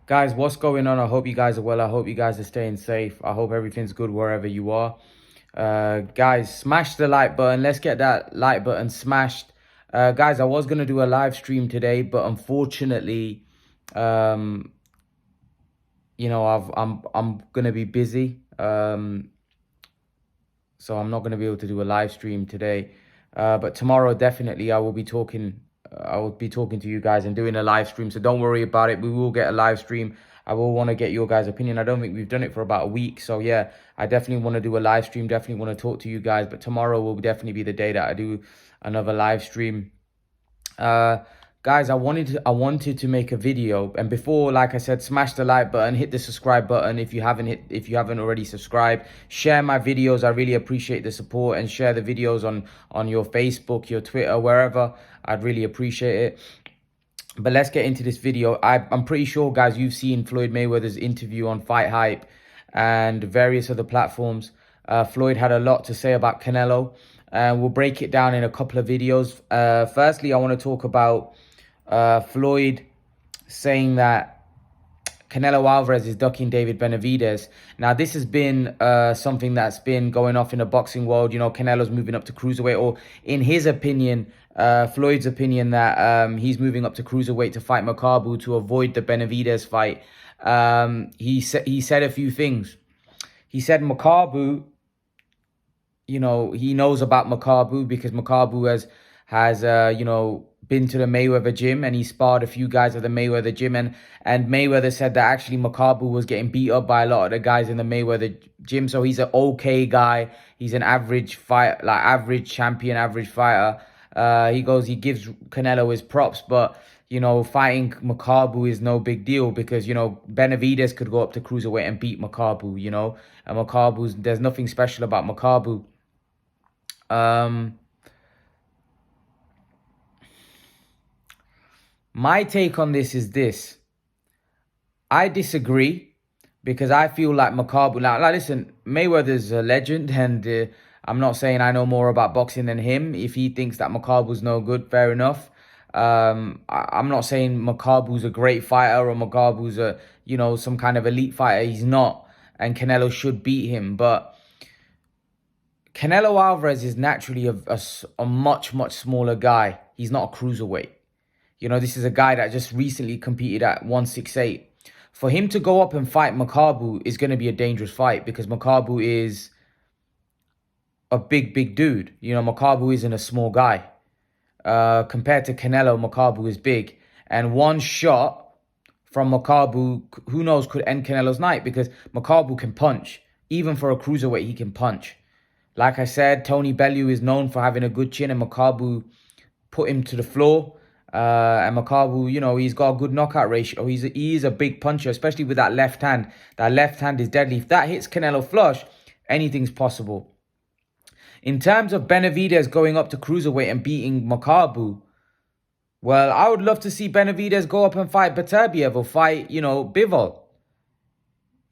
Guys, what's going on? I hope you guys are well. I hope you guys are staying safe. I hope everything's good wherever you are. Guys, smash the like button. Let's get that like button smashed. Guys, I was going to do a live stream today, but unfortunately, um, I'm going to be busy. So I'm not going to be able to do a live stream today. But tomorrow, definitely, I will be talking to you guys and doing a live stream. So don't worry about it. We will get a live stream. I will want to get your guys' opinion. I don't think we've done it for about a week. So yeah, I definitely want to do a live stream. Definitely want to talk to you guys. But tomorrow will definitely be the day that I do another live stream. Guys, I wanted to make a video, and before, like I said, smash the like button, hit the subscribe button if you haven't already subscribed. Share my videos. I really appreciate the support, and share the videos on your Facebook, your Twitter, wherever. I'd really appreciate it. But let's get into this video. I'm pretty sure, guys, you've seen Floyd Mayweather's interview on Fight Hype and various other platforms. Floyd had a lot to say about Canelo. We'll break it down in a couple of videos. Firstly, I want to talk about Floyd saying that Canelo Alvarez is ducking David Benavidez. Now, this has been something that's been going off in the boxing world. You know, Canelo's moving up to cruiserweight, or in his opinion, Floyd's opinion, that he's moving up to cruiserweight to fight Makabu to avoid the Benavidez fight. He said a few things. He said Makabu, you know, he knows about Makabu because Makabu has been to the Mayweather gym, and he sparred a few guys at the Mayweather gym, and Mayweather said that actually Makabu was getting beat up by a lot of the guys in the Mayweather gym. So he's an okay guy. He's an average fight, like average champion, average fighter. He gives Canelo his props, but you know, fighting Makabu is no big deal because, you know, Benavidez could go up to cruiserweight and beat Makabu, you know, and there's nothing special about Makabu. My take on this is this. I disagree because I feel like Makabu... Now, listen, Mayweather's a legend, and I'm not saying I know more about boxing than him. If he thinks that Makabu's no good, fair enough. I'm not saying Makabu's a great fighter or Makabu's some kind of elite fighter. He's not, and Canelo should beat him. But Canelo Alvarez is naturally a much, much smaller guy. He's not a cruiserweight. You know, this is a guy that just recently competed at 168. For him to go up and fight Makabu is going to be a dangerous fight because Makabu is a big, big dude. You know, Makabu isn't a small guy. Compared to Canelo, Makabu is big. And one shot from Makabu, who knows, could end Canelo's night because Makabu can punch. Even for a cruiserweight, he can punch. Like I said, Tony Bellew is known for having a good chin, and Makabu put him to the floor. And Makabu, you know, he's got a good knockout ratio. He is a big puncher, especially with that left hand. That left hand is deadly. If that hits Canelo flush, anything's possible. In terms of Benavidez going up to cruiserweight and beating Makabu, well, I would love to see Benavidez go up and fight Beterbiev or fight, you know, Bivol.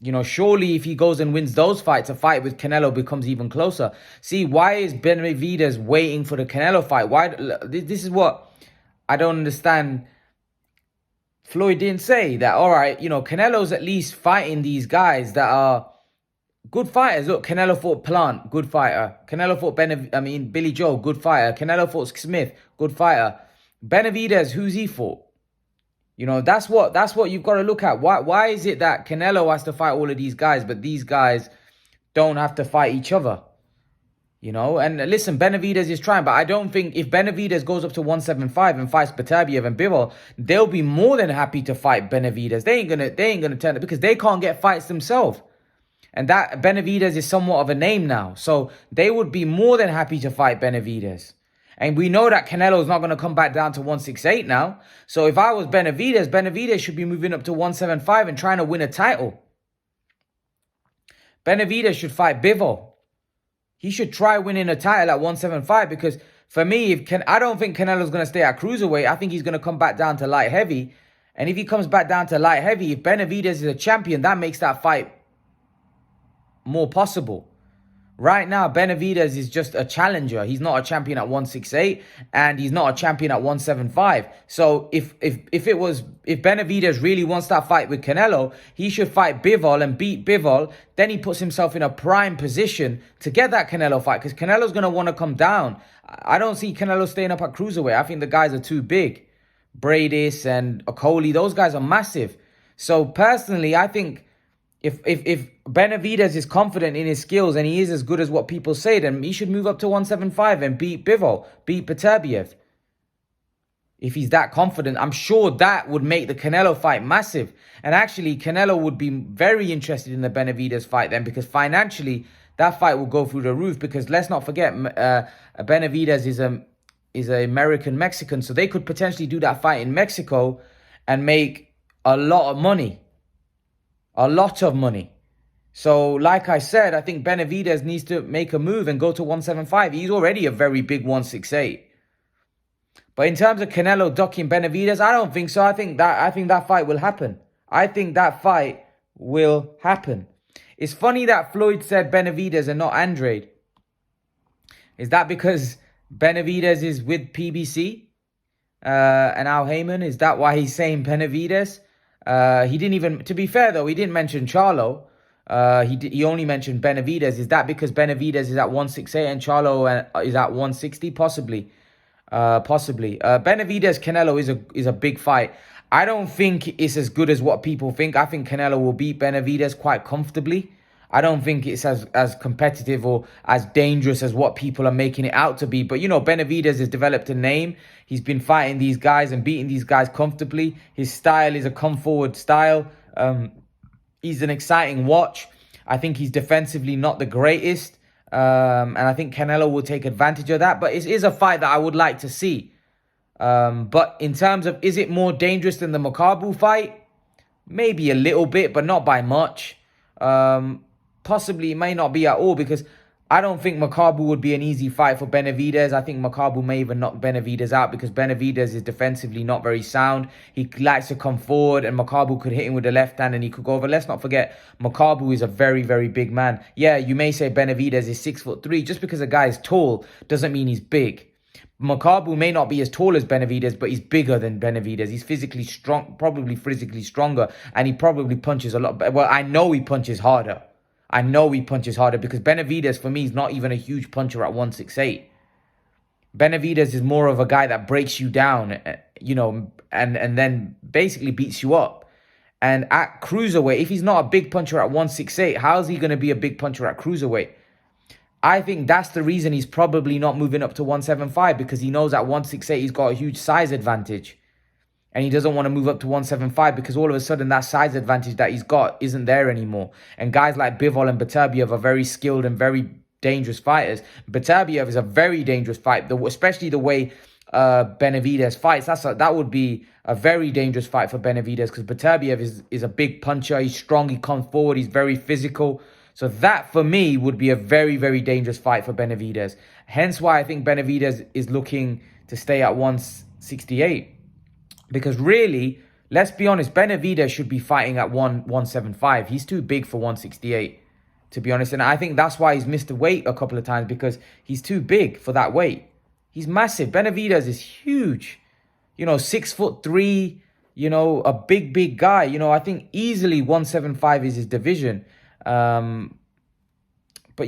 You know, surely if he goes and wins those fights, a fight with Canelo becomes even closer. See, why is Benavidez waiting for the Canelo fight? Why? This is what I don't understand. Floyd didn't say that, all right, you know, Canelo's at least fighting these guys that are good fighters. Look, Canelo fought Plant, good fighter. Canelo fought Billy Joe, good fighter. Canelo fought Smith, good fighter. Benavidez, who's he fought? You know, that's what you've got to look at. Why is it that Canelo has to fight all of these guys, but these guys don't have to fight each other? You know, and listen, Benavidez is trying, but I don't think if Benavidez goes up to 175 and fights Beterbiev and Bivol, they'll be more than happy to fight Benavidez. They ain't gonna turn it because they can't get fights themselves. And that Benavidez is somewhat of a name now. So they would be more than happy to fight Benavidez. And we know that Canelo's not going to come back down to 168 now. So if I was Benavidez should be moving up to 175 and trying to win a title. Benavidez should fight Bivol. He should try winning a title at 175 because for me, I don't think Canelo's going to stay at cruiserweight. I think he's going to come back down to light heavy. And if he comes back down to light heavy, if Benavidez is a champion, that makes that fight more possible. Right now, Benavidez is just a challenger. He's not a champion at 168, and he's not a champion at 175. So if Benavidez really wants that fight with Canelo, he should fight Bivol and beat Bivol. Then he puts himself in a prime position to get that Canelo fight, because Canelo's gonna want to come down. I don't see Canelo staying up at cruiserweight. I think the guys are too big. Bradis and Okoli, those guys are massive. So personally, I think if Benavidez is confident in his skills and he is as good as what people say, then he should move up to 175 and beat Bivol, beat Beterbiev. If he's that confident, I'm sure that would make the Canelo fight massive. And actually, Canelo would be very interested in the Benavidez fight then, because financially, that fight will go through the roof. Because let's not forget, Benavidez is an American Mexican, so they could potentially do that fight in Mexico and make a lot of money. A lot of money. So, like I said, I think Benavidez needs to make a move and go to 175. He's already a very big 168. But in terms of Canelo ducking Benavidez, I don't think so. I think that fight will happen. I think that fight will happen. It's funny that Floyd said Benavidez and not Andrade. Is that because Benavidez is with PBC and Al Heyman? Is that why he's saying Benavidez? He didn't even, to be fair though, he didn't mention Charlo. He only mentioned Benavidez. Is that because Benavidez is at 168 and Charlo is at 160? Possibly. Benavidez Canelo is a big fight. I don't think it's as good as what people think. I think Canelo will beat Benavidez quite comfortably. I don't think it's as competitive or as dangerous as what people are making it out to be. But, you know, Benavidez has developed a name. He's been fighting these guys and beating these guys comfortably. His style is a come-forward style. He's an exciting watch. I think he's defensively not the greatest. And I think Canelo will take advantage of that. But it is a fight that I would like to see. But in terms of, is it more dangerous than the Makabu fight? Maybe a little bit, but not by much. Possibly it may not be at all, because I don't think Makabu would be an easy fight for Benavidez. I think Makabu may even knock Benavidez out, because Benavidez is defensively not very sound. He likes to come forward, and Makabu could hit him with the left hand and he could go over. Let's not forget, Makabu is a very, very big man. Yeah, you may say Benavidez is 6'3". Just because a guy is tall doesn't mean he's big. Makabu may not be as tall as Benavidez, but he's bigger than Benavidez. He's physically strong, probably physically stronger, and he probably punches a lot better. Well, I know he punches harder. I know he punches harder, because Benavidez, for me, is not even a huge puncher at 168. Benavidez is more of a guy that breaks you down, you know, and then basically beats you up. And at cruiserweight, if he's not a big puncher at 168, how is he going to be a big puncher at cruiserweight? I think that's the reason he's probably not moving up to 175, because he knows at 168 he's got a huge size advantage. And he doesn't want to move up to 175, because all of a sudden that size advantage that he's got isn't there anymore. And guys like Bivol and Beterbiev are very skilled and very dangerous fighters. Beterbiev is a very dangerous fight, especially the way Benavidez fights. That would be a very dangerous fight for Benavidez, because Beterbiev is a big puncher. He's strong. He comes forward. He's very physical. So that, for me, would be a very, very dangerous fight for Benavidez. Hence why I think Benavidez is looking to stay at 168. Because really, let's be honest, Benavidez should be fighting at 175. He's too big for 168, to be honest. And I think that's why he's missed the weight a couple of times, because he's too big for that weight. He's massive. Benavidez is huge. You know, 6'3", you know, a big, big guy. You know, I think easily 175 is his division. But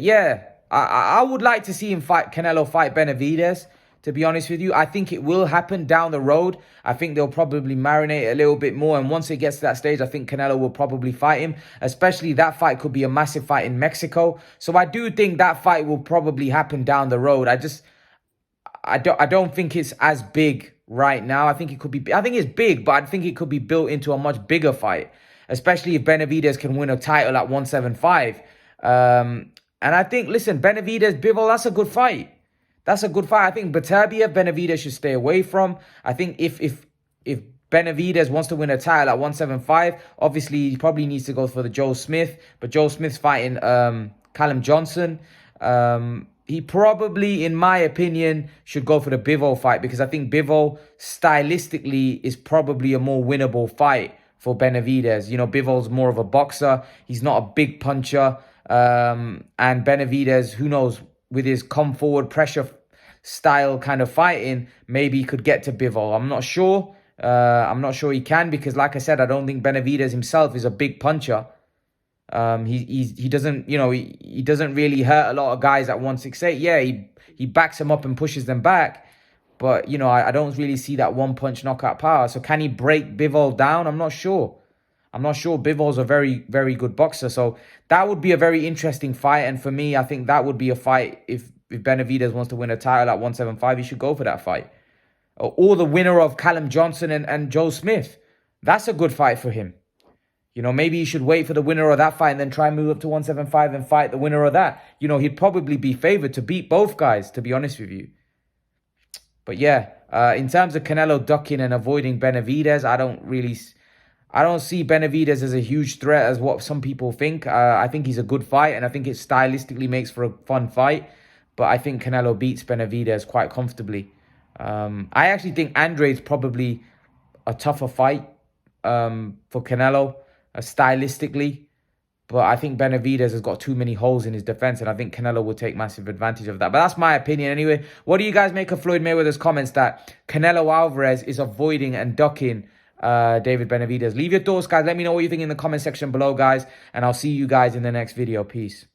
yeah, I would like to see Canelo fight Benavidez. To be honest with you, I think it will happen down the road. I think they'll probably marinate a little bit more. And once it gets to that stage, I think Canelo will probably fight him. Especially that fight could be a massive fight in Mexico. So I do think that fight will probably happen down the road. I don't think it's as big right now. I think it's big, but I think it could be built into a much bigger fight. Especially if Benavidez can win a title at 175. And I think, listen, Benavidez, Bivol, that's a good fight. That's a good fight. I think Benavidez should stay away from. I think if Benavidez wants to win a title at 175, obviously he probably needs to go for the Joe Smith. But Joe Smith's fighting Callum Johnson. He probably, in my opinion, should go for the Bivol fight, because I think Bivol stylistically is probably a more winnable fight for Benavidez. You know, Bivol's more of a boxer. He's not a big puncher. And Benavidez, who knows, with his come forward pressure style kind of fighting, maybe he could get to Bivol. I'm not sure. I'm not sure he can, because like I said, I don't think Benavidez himself is a big puncher. He doesn't, you know, he doesn't really hurt a lot of guys at 168. Yeah, he backs them up and pushes them back. But, you know, I don't really see that one-punch knockout power. So can he break Bivol down? I'm not sure. I'm not sure. Bivol's a very, very good boxer. So that would be a very interesting fight. And for me, I think that would be a fight. If Benavidez wants to win a title at 175, he should go for that fight. Or the winner of Callum Johnson and Joe Smith. That's a good fight for him. You know, maybe he should wait for the winner of that fight and then try and move up to 175 and fight the winner of that. You know, he'd probably be favored to beat both guys, to be honest with you. But yeah, in terms of Canelo ducking and avoiding Benavidez, I don't see Benavidez as a huge threat as what some people think. I think he's a good fight, and I think it stylistically makes for a fun fight. But I think Canelo beats Benavidez quite comfortably. I actually think Andre's probably a tougher fight for Canelo stylistically. But I think Benavidez has got too many holes in his defense, and I think Canelo will take massive advantage of that. But that's my opinion anyway. What do you guys make of Floyd Mayweather's comments that Canelo Alvarez is avoiding and ducking David Benavidez? Leave your thoughts, guys. Let me know what you think in the comment section below, guys. And I'll see you guys in the next video. Peace.